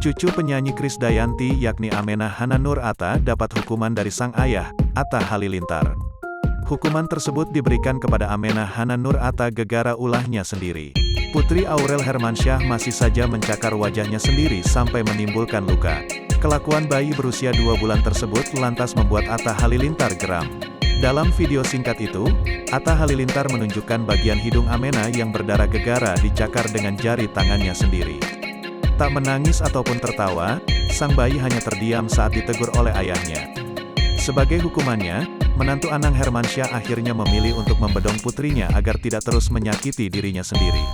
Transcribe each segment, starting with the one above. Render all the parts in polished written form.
Cucu penyanyi Krisdayanti yakni Amenah Hananur Atta dapat hukuman dari sang ayah, Atta Halilintar. Hukuman tersebut diberikan kepada Amenah Hananur Atta gegara ulahnya sendiri. Putri Aurel Hermansyah masih saja mencakar wajahnya sendiri sampai menimbulkan luka. Kelakuan bayi berusia 2 bulan tersebut lantas membuat Atta Halilintar geram. Dalam video singkat itu, Atta Halilintar menunjukkan bagian hidung Amenah yang berdarah gegara dicakar dengan jari tangannya sendiri. Tak menangis ataupun tertawa, sang bayi hanya terdiam saat ditegur oleh ayahnya. Sebagai hukumannya, menantu Anang Hermansyah akhirnya memilih untuk membedong putrinya agar tidak terus menyakiti dirinya sendiri.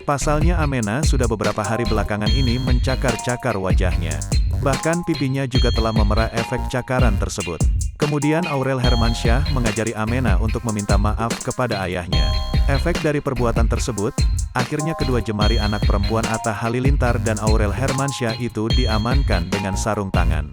Pasalnya Amenah sudah beberapa hari belakangan ini mencakar-cakar wajahnya. Bahkan pipinya juga telah memerah efek cakaran tersebut. Kemudian Aurel Hermansyah mengajari Amenah untuk meminta maaf kepada ayahnya. Efek dari perbuatan tersebut, akhirnya kedua jemari anak perempuan Atta Halilintar dan Aurel Hermansyah itu diamankan dengan sarung tangan.